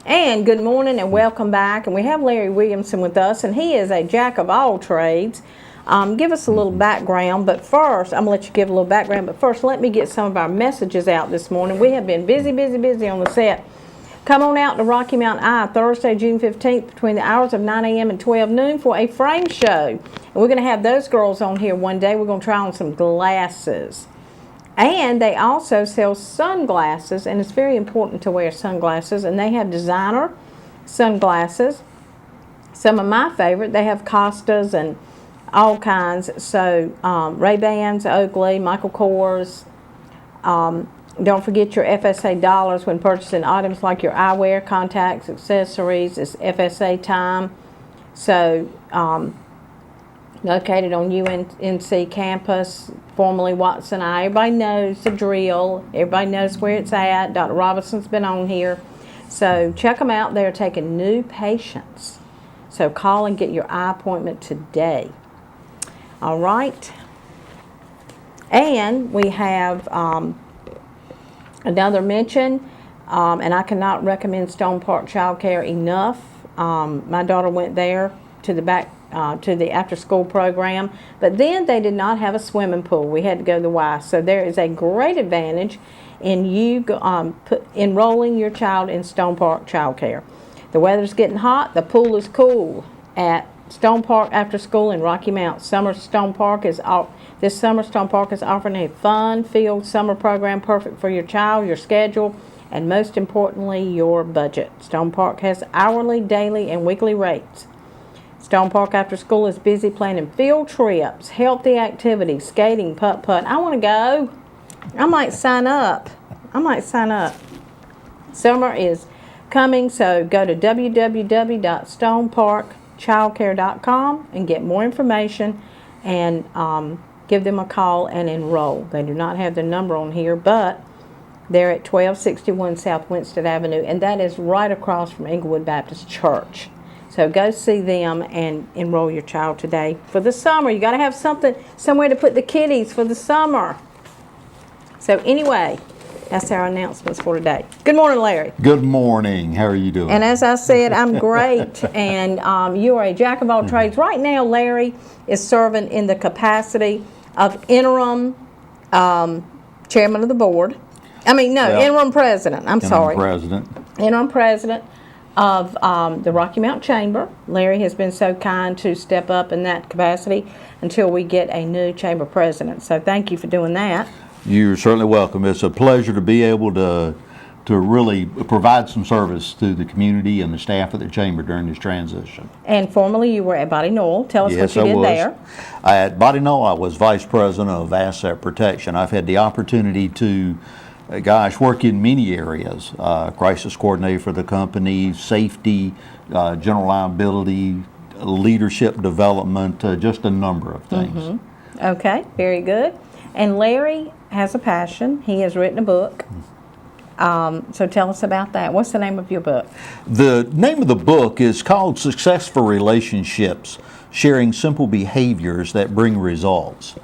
And good morning and welcome back. And we have Larry Williamson with us, and he is a jack of all trades. Give us a little background, but first, I'm going to let you give a little background, but first let me get some of our messages out this morning. We have been busy on the set. Come on out to Rocky Mountain Eye Thursday, June 15th between the hours of 9 a.m. and 12 noon for a frame show. And we're going to have those girls on here one day. We're going to try on some glasses. And they also sell sunglasses, and it's very important to wear sunglasses. And they have designer sunglasses. Some of my favorite, they have Costas and all kinds. So Ray-Bans, Oakley, Michael Kors. Don't forget your FSA dollars when purchasing items like your eyewear, contacts, accessories. It's FSA time. So located on UNC campus, formerly Watson I. Everybody knows the drill. Everybody knows where it's at. Dr. Robinson's been on here. So check them out. They're taking new patients. So call and get your eye appointment today. All right. And we have another mention, and I cannot recommend Stone Park Child Care enough. My daughter went there to the after-school program, but then they did not have a swimming pool. We had to go to the Y. So there is a great advantage in you enrolling your child in Stone Park Child Care. The weather's getting hot. The pool is cool at Stone Park After School in Rocky Mount. This summer, Stone Park is offering a fun-filled summer program perfect for your child, your schedule, and most importantly, your budget. Stone Park has hourly, daily, and weekly rates. Stone Park After School is busy planning field trips, healthy activities, skating, putt-putt. I want to go. I might sign up. Summer is coming, so go to www.stoneparkchildcare.com and get more information and give them a call and enroll. They do not have their number on here, but they're at 1261 South Winston Avenue, and that is right across from Inglewood Baptist Church. So go see them and enroll your child today. For the summer, you got to have somewhere to put the kiddies for the summer. So anyway, that's our announcements for today. Good morning, Larry. Good morning. How are you doing? And as I said, I'm great. And you are a jack of all trades. Right now, Larry is serving in the capacity of interim chairman of the board. Interim president. Interim president of the Rocky Mount Chamber. Larry has been so kind to step up in that capacity until we get a new chamber president. So thank you for doing that. You're certainly welcome. It's a pleasure to be able to really provide some service to the community and the staff at the chamber during this transition. And formerly you were at Body Knoll. Tell us what you did there. At Body Knoll, I was vice president of asset protection. I've had the opportunity to work in many areas, crisis coordinator for the company, safety, general liability, leadership development, just a number of things. Mm-hmm. Okay, very good. And Larry has a passion. He has written a book. So tell us about that. What's the name of your book? The name of the book is called Successful Relationships, Sharing Simple Behaviors That Bring Results.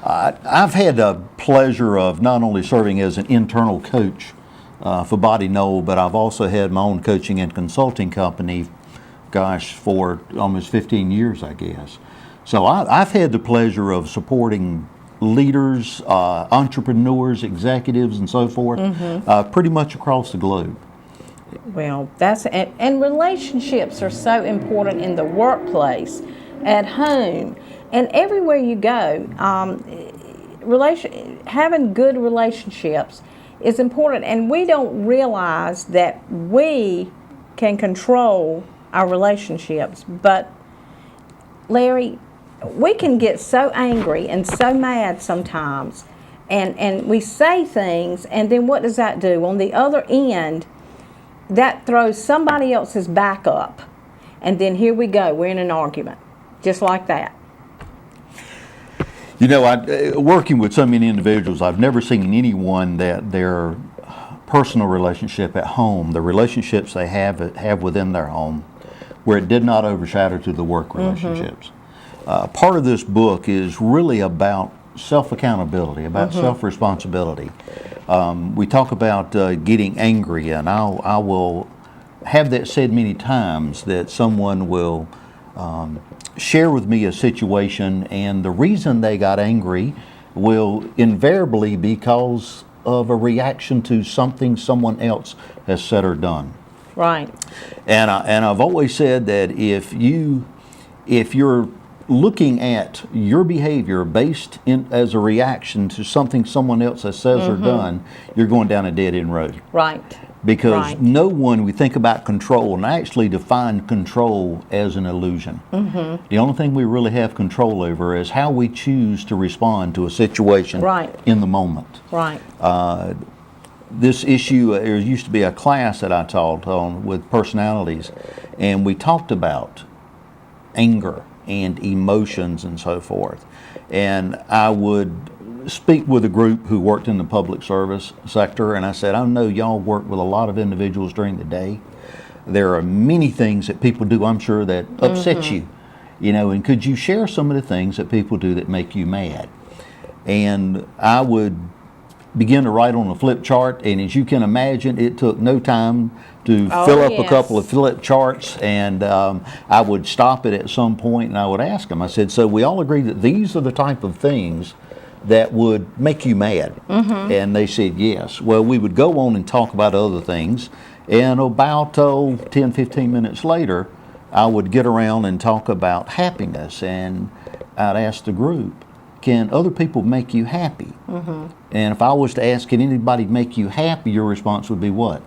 I've had the pleasure of not only serving as an internal coach for Body Knoll, but I've also had my own coaching and consulting company, for almost 15 years, I guess. So I've had the pleasure of supporting leaders, entrepreneurs, executives, and so forth, pretty much across the globe. Well, and relationships are so important in the workplace, at home, and everywhere you go. Having good relationships is important, and we don't realize that we can control our relationships. But Larry, we can get so angry and so mad sometimes, and we say things, and then what does that do? On the other end, that throws somebody else's back up, and then here we go, we're in an argument, just like that. You know, working with so many individuals, I've never seen anyone that their personal relationship at home, the relationships they have within their home, where it did not overshadow to the work relationships. Part of this book is really about self-accountability, about self-responsibility. We talk about getting angry, and I will have that said many times, that someone will share with me a situation, and the reason they got angry will invariably be because of a reaction to something someone else has said or done. Right. And I've always said that if you're looking at your behavior based as a reaction to something someone else has says or done, you're going down a dead end road. Right. Because no one, we think about control, and I actually define control as an illusion. The only thing we really have control over is how we choose to respond to a situation in the moment. Right. This issue, there used to be a class that I taught on with personalities, and we talked about anger and emotions and so forth. And I would speak with a group who worked in the public service sector, and I said, I know y'all work with a lot of individuals during the day. There are many things that people do, I'm sure, that upset you, and could you share some of the things that people do that make you mad? And I would begin to write on a flip chart, and as you can imagine, it took no time to fill up a couple of flip charts, and I would stop it at some point and I would ask them, I said, so we all agree that these are the type of things that would make you mad? And they said yes. Well, we would go on and talk about other things, and about 10, 15 minutes later, I would get around and talk about happiness, and I'd ask the group, can other people make you happy? And if I was to ask, can anybody make you happy, your response would be what?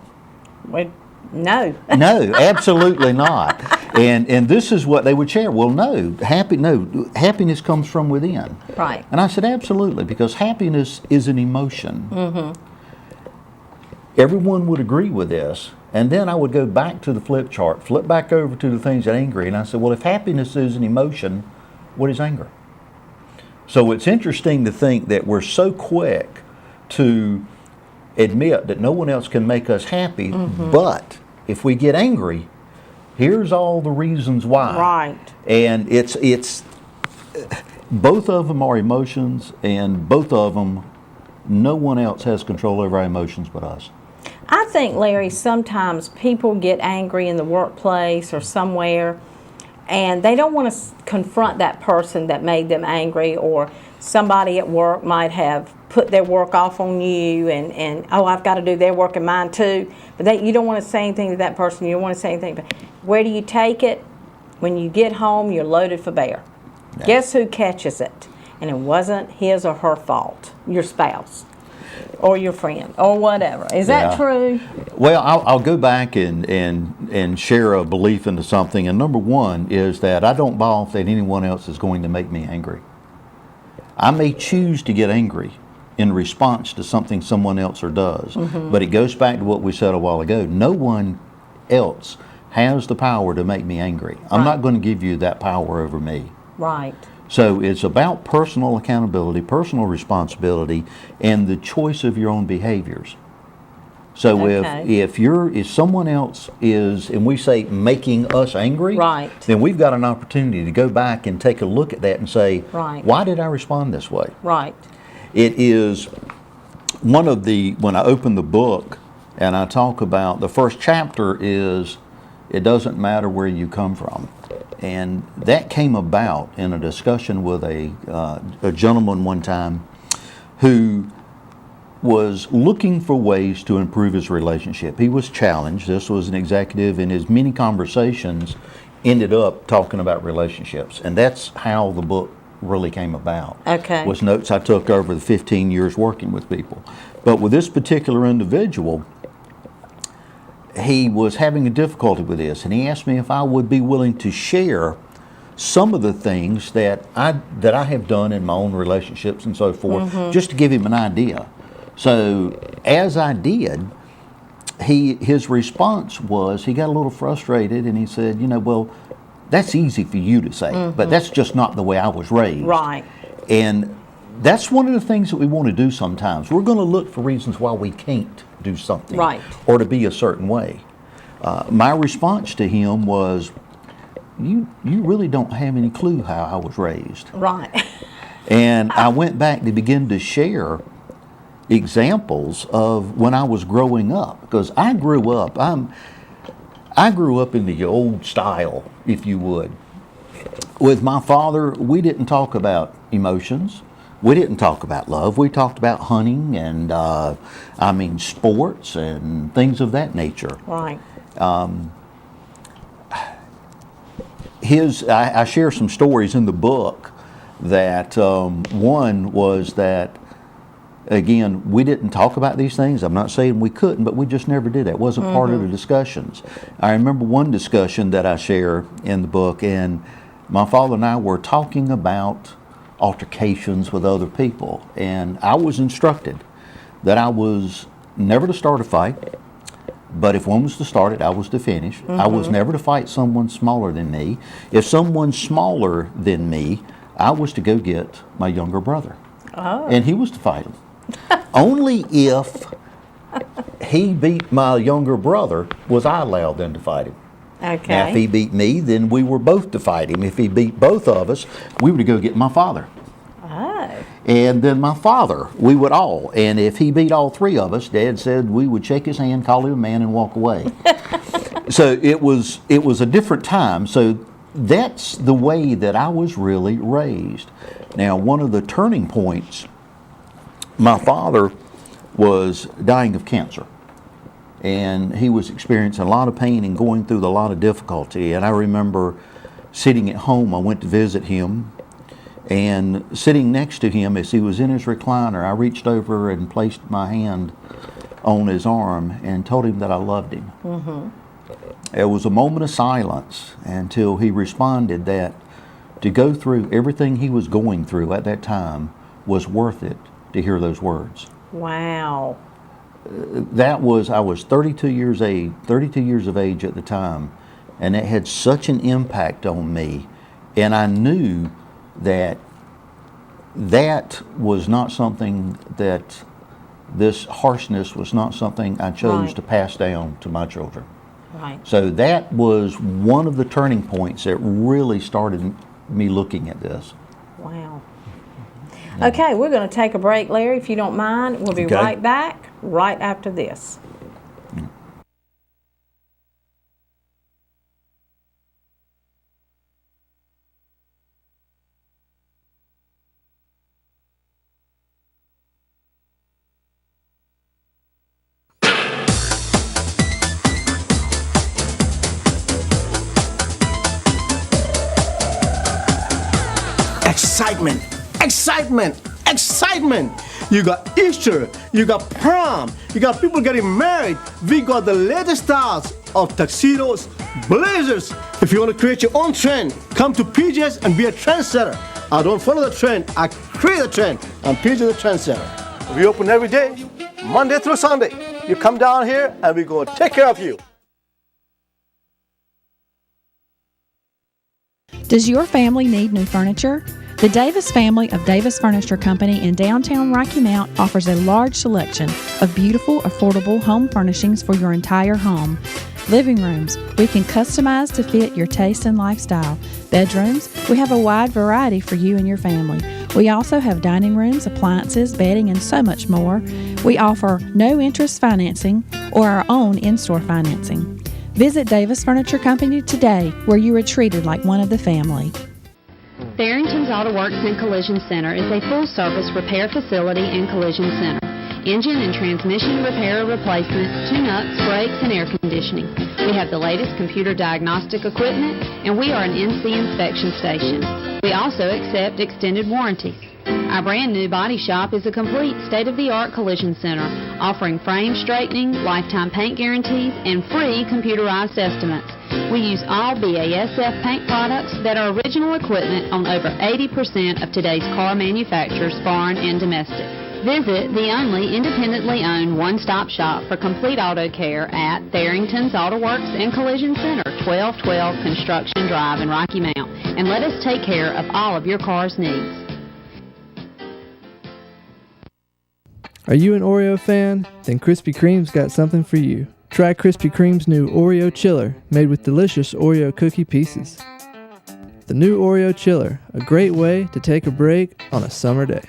No. No, absolutely not. And this is what they would share. Well, no, happiness comes from within. Right. And I said, absolutely, because happiness is an emotion. Everyone would agree with this. And then I would go back to the flip chart, flip back over to the things that are angry, and I said, well, if happiness is an emotion, what is anger? So it's interesting to think that we're so quick to admit that no one else can make us happy, but if we get angry, here's all the reasons why. Right. And it's both of them are emotions, and both of them, no one else has control over our emotions but us. I think, Larry, sometimes people get angry in the workplace or somewhere, and they don't want to confront that person that made them angry, or somebody at work might have put their work off on you, and oh, I've got to do their work and mine too. But you don't want to say anything to that person. You don't want to say anything. But where do you take it? When you get home, you're loaded for bear. Yeah. Guess who catches it? And it wasn't his or her fault. Your spouse, or your friend, or whatever. Is that true? Well, I'll go back and share a belief into something. And number one is that I don't buy off that anyone else is going to make me angry. I may choose to get angry in response to something someone else does. But it goes back to what we said a while ago. No one else has the power to make me angry. I'm not going to give you that power over me. Right. So it's about personal accountability, personal responsibility, and the choice of your own behaviors. So if someone else is, and we say making us angry, then we've got an opportunity to go back and take a look at that and say, why did I respond this way? Right. It is one of when I open the book and I talk about, the first chapter is, it doesn't matter where you come from. And that came about in a discussion with a gentleman one time who was looking for ways to improve his relationship. He was challenged. This was an executive, and his many conversations ended up talking about relationships. And that's how the book really came about. Okay. Was notes I took over the 15 years working with people. But with this particular individual, he was having a difficulty with this, and he asked me if I would be willing to share some of the things that I have done in my own relationships and so forth, just to give him an idea. So as I did, his response was, he got a little frustrated, and he said, well, that's easy for you to say, but that's just not the way I was raised. Right. And that's one of the things that we want to do sometimes. We're going to look for reasons why we can't do something, or to be a certain way. My response to him was, you really don't have any clue how I was raised. Right. And I went back to begin to share examples of when I was growing up, because I grew up, I grew up in the old style, if you would. With my father, we didn't talk about emotions. We didn't talk about love. We talked about hunting and, sports and things of that nature. Right. I share some stories in the book that one was that, again, we didn't talk about these things. I'm not saying we couldn't, but we just never did that. It wasn't part of the discussions. I remember one discussion that I share in the book, and my father and I were talking about altercations with other people, and I was instructed that I was never to start a fight, but if one was to start it, I was to finish. I was never to fight someone smaller than me. If someone's smaller than me, I was to go get my younger brother, and he was to fight him. Only if he beat my younger brother was I allowed then to fight him. Okay. Now, if he beat me, then we were both to fight him. If he beat both of us, we were to go get my father. Oh. And then my father, we would all. And if he beat all three of us, Dad said we would shake his hand, call him a man, and walk away. So it was a different time. So that's the way that I was really raised. Now, one of the turning points, my father was dying of cancer. And he was experiencing a lot of pain and going through a lot of difficulty. And I remember sitting at home, I went to visit him, and sitting next to him as he was in his recliner, I reached over and placed my hand on his arm and told him that I loved him. There was a moment of silence until he responded that to go through everything he was going through at that time was worth it to hear those words. Wow. I was 32 years of age at the time, and it had such an impact on me. And I knew that was not something that this harshness was not something I chose to pass down to my children. Right. So that was one of the turning points that really started me looking at this. Wow. Okay, we're going to take a break, Larry, if you don't mind. We'll be right back right after this. Excitement, excitement, excitement. You got Easter, you got prom, you got people getting married. We got the latest styles of tuxedos, blazers. If you want to create your own trend, come to PJ's and be a trendsetter. I don't follow the trend, I create the trend. I'm PJ the trendsetter. We open every day, Monday through Sunday. You come down here and we go take care of you. Does your family need new furniture? The Davis family of Davis Furniture Company in downtown Rocky Mount offers a large selection of beautiful, affordable home furnishings for your entire home. Living rooms, we can customize to fit your taste and lifestyle. Bedrooms, we have a wide variety for you and your family. We also have dining rooms, appliances, bedding, and so much more. We offer no interest financing or our own in-store financing. Visit Davis Furniture Company today, where you are treated like one of the family. Barrington's Auto Works and Collision Center is a full-service repair facility and collision center. Engine and transmission repair or replacement, tune-ups, brakes, and air conditioning. We have the latest computer diagnostic equipment, and we are an NC inspection station. We also accept extended warranties. Our brand new body shop is a complete state-of-the-art collision center, offering frame straightening, lifetime paint guarantees, and free computerized estimates. We use all BASF paint products that are original equipment on over 80% of today's car manufacturers, foreign and domestic. Visit the only independently owned one-stop shop for complete auto care at Barrington's Auto Works and Collision Center, 1212 Construction Drive in Rocky Mount, and let us take care of all of your car's needs. Are you an Oreo fan? Then Krispy Kreme's got something for you. Try Krispy Kreme's new Oreo Chiller, made with delicious Oreo cookie pieces. The new Oreo Chiller, a great way to take a break on a summer day.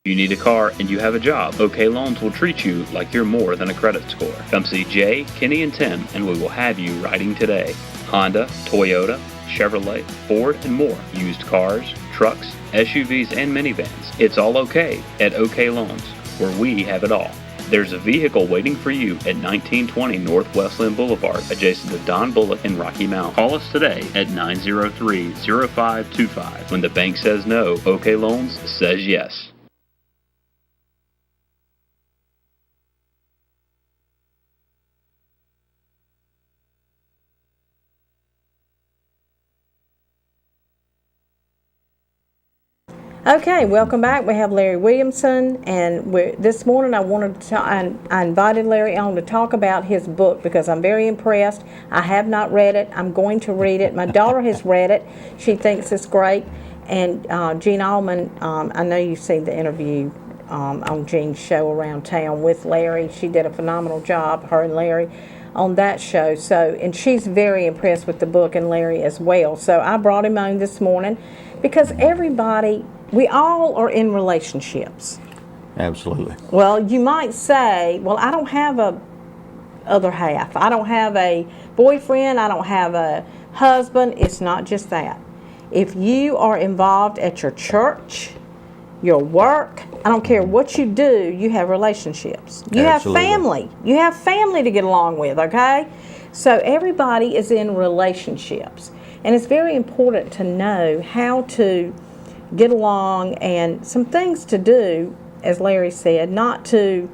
You need a car and you have a job. OK Loans will treat you like you're more than a credit score. Come see Jay, Kenny, and Tim, and we will have you riding today. Honda, Toyota, Chevrolet, Ford, and more. Used cars, trucks, SUVs, and minivans. It's all okay at OK Loans, where we have it all. There's a vehicle waiting for you at 1920 North Westland Boulevard, adjacent to Don Bullock in Rocky Mount. Call us today at 903-0525. When the bank says no, OK Loans says yes. Okay, welcome back. We have Larry Williamson, and this morning I invited Larry on to talk about his book because I'm very impressed. I have not read it. I'm going to read it. My daughter has read it. She thinks it's great. And Jean Allman, I know you've seen the interview on Jean's show around town with Larry. She did a phenomenal job, her and Larry, on that show. And she's very impressed with the book and Larry as well. So I brought him on this morning because we all are in relationships. Absolutely. Well, you might say, well, I don't have a other half. I don't have a boyfriend. I don't have a husband. It's not just that. If you are involved at your church, your work, I don't care what you do, you have relationships. You Absolutely. have family. You have family to get along with, okay? So everybody is in relationships. And it's very important to know how to get along and some things to do, as Larry said, not to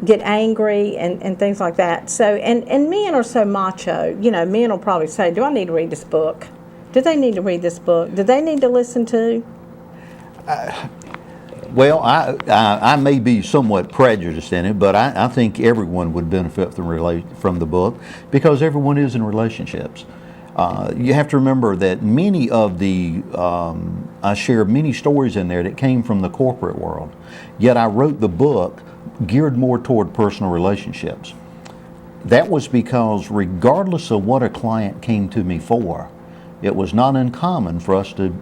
get angry and things like that. So, and men are so macho. You know, men will probably say, do I need to read this book? Do they need to read this book? Do they need to listen to? Well, I may be somewhat prejudiced in it, but I think everyone would benefit from the book because everyone is in relationships. You have to remember that many of I share many stories in there that came from the corporate world, yet I wrote the book geared more toward personal relationships. That was because regardless of what a client came to me for, it was not uncommon for us to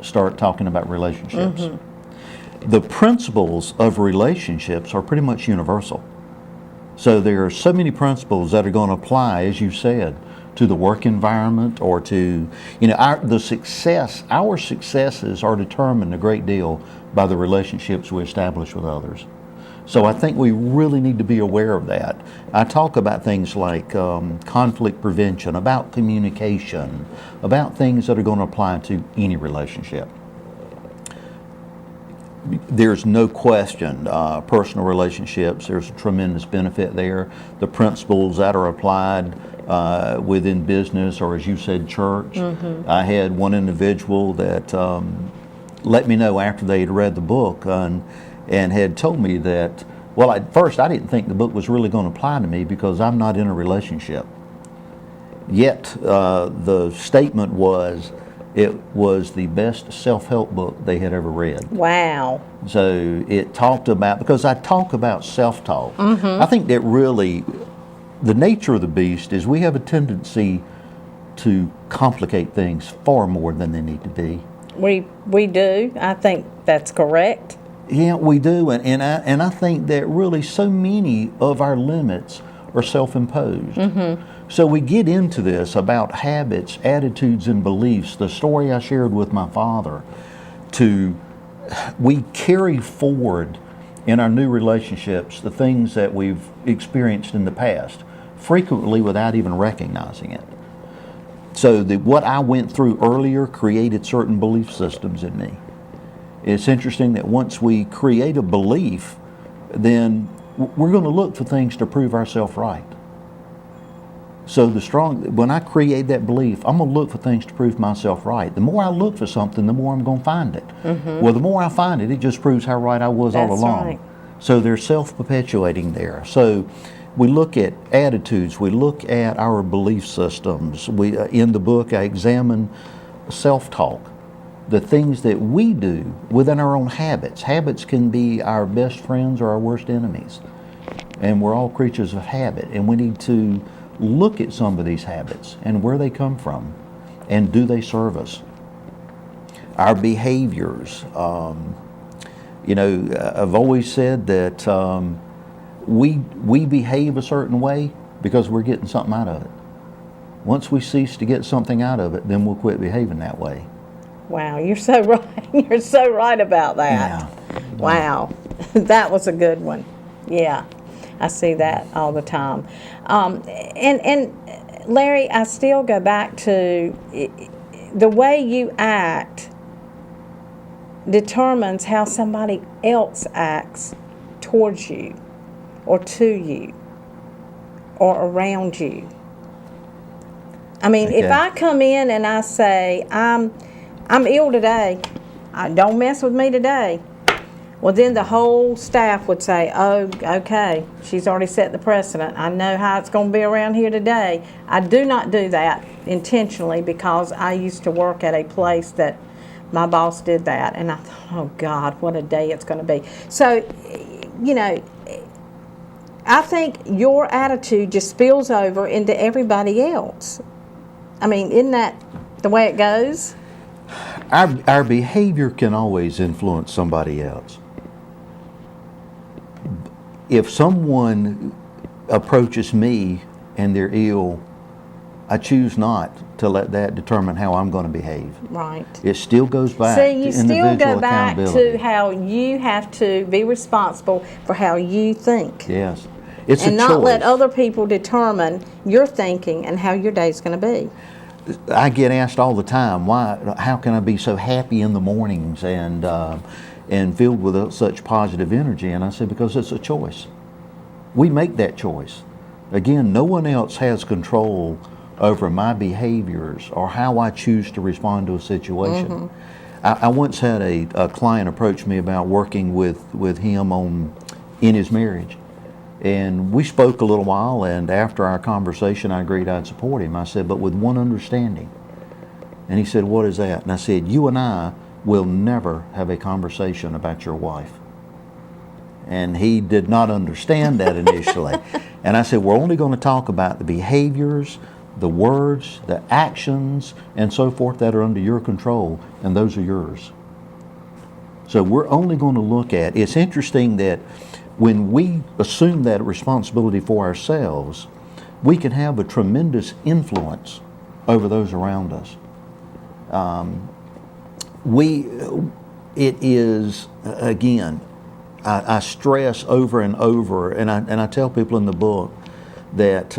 start talking about relationships. Mm-hmm. The principles of relationships are pretty much universal. So there are so many principles that are going to apply, as you said, to the work environment or to, our successes are determined a great deal by the relationships we establish with others. So I think we really need to be aware of that. I talk about things like conflict prevention, about communication, about things that are going to apply to any relationship. There's no question, personal relationships, there's a tremendous benefit there. The principles that are applied within business or, as you said, church. Mm-hmm. I had one individual that let me know after they had read the book and had told me that, well, at first I didn't think the book was really going to apply to me because I'm not in a relationship. Yet the statement was, it was the best self-help book they had ever read. Wow. So it talked about, because I talk about self-talk, mm-hmm. I think that really, the nature of the beast is we have a tendency to complicate things far more than they need to be. We do. I think that's correct. Yeah, we do. And I think that really so many of our limits are self-imposed. Mm-hmm. So we get into this about habits, attitudes, and beliefs. The story I shared with my father, we carry forward in our new relationships the things that we've experienced in the past, frequently without even recognizing it. So what I went through earlier created certain belief systems in me. It's interesting that once we create a belief, then we're going to look for things to prove ourselves right. So when I create that belief, I'm going to look for things to prove myself right. The more I look for something, the more I'm going to find it. Mm-hmm. Well, the more I find it, it just proves how right I was all along. Right. So they're self-perpetuating there. So we look at attitudes, we look at our belief systems. In the book, I examine self-talk, the things that we do within our own habits. Habits can be our best friends or our worst enemies. And we're all creatures of habit, and we need to look at some of these habits and where they come from, and do they serve us? Our behaviors, You know, I've always said that we behave a certain way because we're getting something out of it. Once we cease to get something out of it, then we'll quit behaving that way. Wow, you're so right. You're so right about that. Yeah. Wow, that was a good one. Yeah, I see that all the time. And Larry, I still go back to the way you act determines how somebody else acts towards you or to you or around you. I mean, Okay. if I come in and I say, I'm ill today, don't mess with me today, well, then the whole staff would say, oh, okay, she's already set the precedent. I know how it's going to be around here today. I do not do that intentionally because I used to work at a place that my boss did that. And I thought, oh, God, what a day it's going to be. So, you know, I think your attitude just spills over into everybody else. I mean, isn't that the way it goes? Our behavior can always influence somebody else. If someone approaches me and they're ill, I choose not to let that determine how I'm going to behave. Right. It still goes back So to you individual still go back accountability. to how you have to be responsible for how you think. Yes. It's And a not choice. let other people determine your thinking and how your day's going to be. I get asked all the time, how can I be so happy in the mornings and filled with such positive energy? And I say, because it's a choice. We make that choice. Again, no one else has control over my behaviors or how I choose to respond to a situation. I once had a client approach me about working with him in his marriage. And we spoke a little while, and after our conversation, I agreed I'd support him. I said, but with one understanding. And he said, what is that? And I said, you and I will never have a conversation about your wife. And he did not understand that initially. And I said, we're only going to talk about the behaviors, the words, the actions, and so forth that are under your control, and those are yours. So we're only going to look at, it's interesting that when we assume that responsibility for ourselves, we can have a tremendous influence over those around us. It is, again, I stress over and over, and I tell people in the book that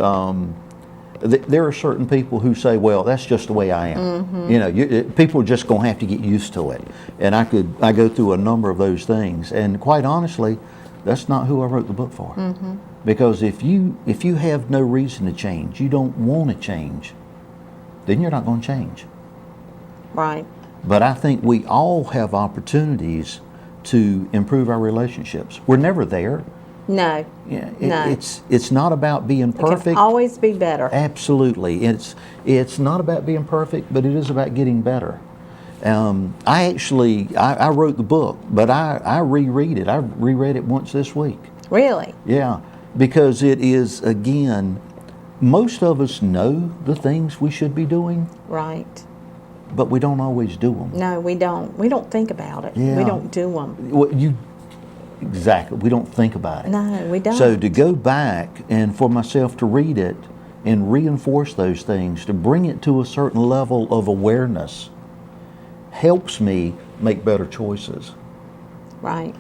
there are certain people who say, well, that's just the way I am. You know, people are just going to have to get used to it. And I go through a number of those things. And quite honestly, that's not who I wrote the book for. Because if you have no reason to change, you don't want to change, then you're not going to change. Right. But I think we all have opportunities to improve our relationships. We're never there. No. Yeah, No. it's not about being It can perfect. always be better. Absolutely. It's not about being perfect, but it is about getting better. I wrote the book, but I reread it. I reread it once this week. Really? Yeah, because it is, again, most of us know the things we should be doing, Right. but we don't always do them. No, we don't. We don't think about it. Yeah. We don't do them. Well, exactly. We don't think about it. No, we don't. So to go back and for myself to read it and reinforce those things, to bring it to a certain level of awareness, helps me make better choices. Right.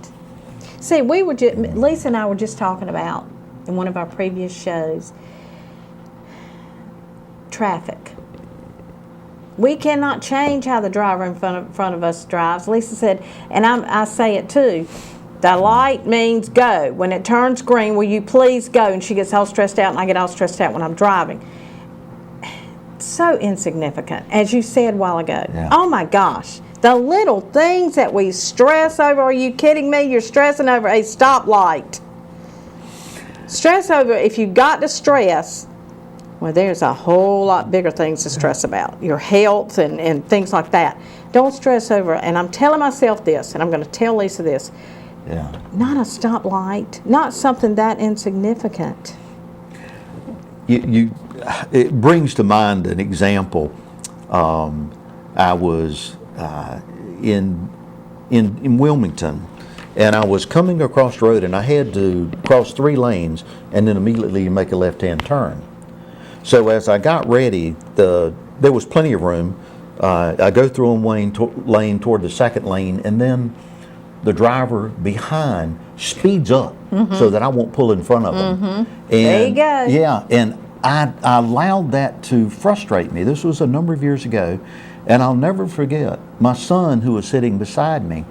See, Lisa and I were just talking about in one of our previous shows, traffic. We cannot change how the driver in front of us drives. Lisa said, and I say it too, the light means go. When it turns green, will you please go? And she gets all stressed out, and I get all stressed out when I'm driving. So insignificant, as you said a while ago. Yeah. Oh my gosh. The little things that we stress over. Are you kidding me? You're stressing over a stoplight. Stress over, if you got to stress, well, there's a whole lot bigger things to stress about. Your health and things like that. Don't stress over, and I'm telling myself this, and I'm going to tell Lisa this, Yeah. not a stoplight, not something that insignificant. It brings to mind an example. I was in Wilmington, and I was coming across the road, and I had to cross 3 lanes and then immediately make a left-hand turn. So as I got ready, there was plenty of room. I go through one lane toward the second lane, and then the driver behind speeds up so that I won't pull in front of him. And, there you go. Yeah, and I allowed that to frustrate me. This was a number of years ago, and I'll never forget my son who was sitting beside me.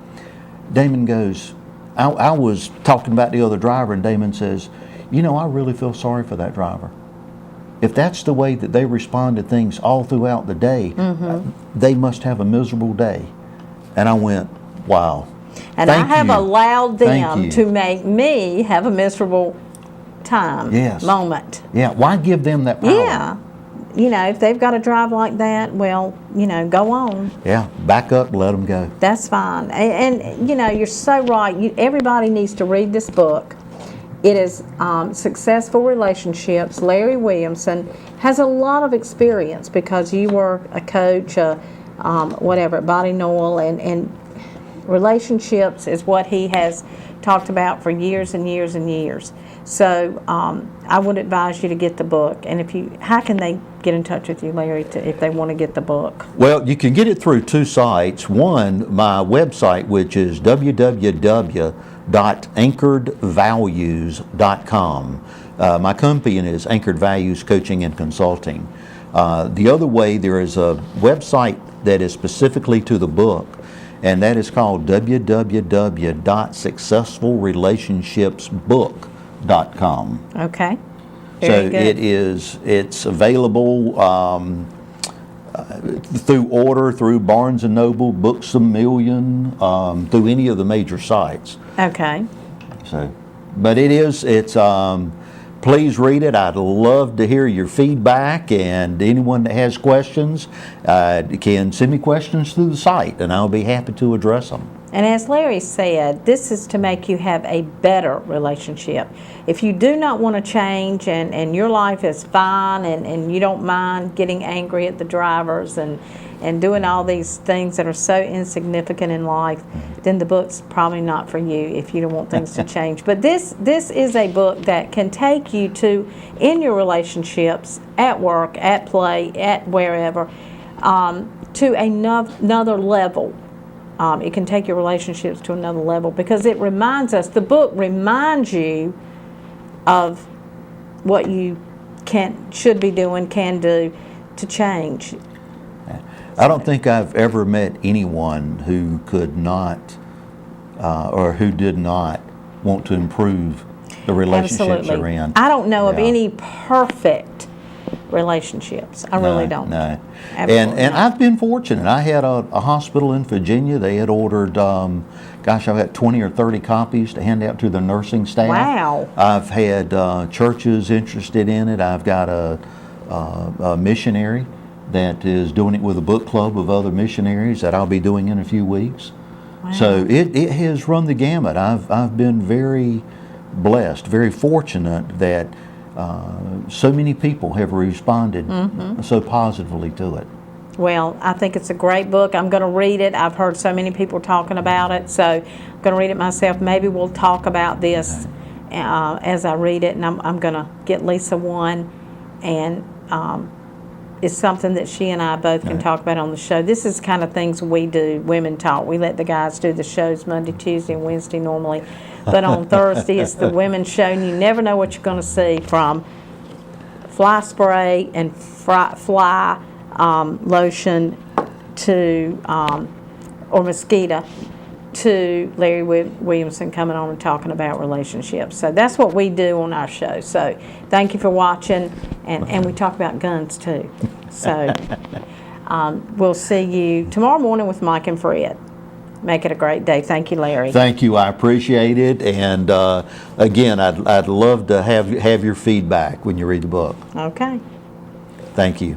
Damon goes, I was talking about the other driver, and Damon says, you know, I really feel sorry for that driver. If that's the way that they respond to things all throughout the day, they must have a miserable day. And I went, wow. And I have allowed them to make me have a miserable time, moment. Yeah, why give them that power? Yeah. You know, if they've got to drive like that, well, you know, go on. Yeah, back up, let them go. That's fine. And you know, you're so right. Everybody needs to read this book. It is Successful Relationships. Larry Williamson has a lot of experience because you were a coach, whatever, at Body Noel, and relationships is what he has talked about for years and years and years. So I would advise you to get the book. And how can they get in touch with you, Larry, if they want to get the book? Well, you can get it through 2 sites. One, my website, which is www.anchoredvalues.com. My company is Anchored Values Coaching and Consulting. The other way, there is a website that is specifically to the book, and that is called www.successfulrelationshipsbook.com. Okay. So it's available through order, through Barnes & Noble, Books A Million, through any of the major sites. Okay. So, but it's please read it. I'd love to hear your feedback, and anyone that has questions can send me questions through the site, and I'll be happy to address them. And as Larry said, this is to make you have a better relationship. If you do not want to change and your life is fine and you don't mind getting angry at the drivers and doing all these things that are so insignificant in life, then the book's probably not for you if you don't want things to change. But this is a book that can take you to, in your relationships, at work, at play, at wherever, to another level. It can take your relationships to another level because it reminds us, the book reminds you of what you should be doing, can do to change. I don't think I've ever met anyone who could not or who did not want to improve the relationships they're in. I don't know of any perfect relationships. I really don't. No. And I've been fortunate. I had a hospital in Virginia. They had ordered, I've had 20 or 30 copies to hand out to the nursing staff. Wow. I've had churches interested in it. I've got a missionary that is doing it with a book club of other missionaries that I'll be doing in a few weeks. Wow. So it has run the gamut. I've been very blessed, very fortunate that so many people have responded so positively to it. Well, I think it's a great book. I'm going to read it. I've heard so many people talking about it, so I'm going to read it myself. Maybe we'll talk about this as I read it, and I'm going to get Lisa one, and it's something that she and I both can talk about on the show. This is kind of things we do, Women Talk. We let the guys do the shows Monday, Tuesday, and Wednesday normally. But on Thursday, it's the women's show, and you never know what you're going to see, from fly spray and fly lotion to, or mosquito, to Larry Williamson coming on and talking about relationships. So that's what we do on our show. So thank you for watching, and we talk about guns too. So we'll see you tomorrow morning with Mike and Fred. Make it a great day. Thank you, Larry. Thank you. I appreciate it. And again, I'd love to have your feedback when you read the book. Okay. Thank you.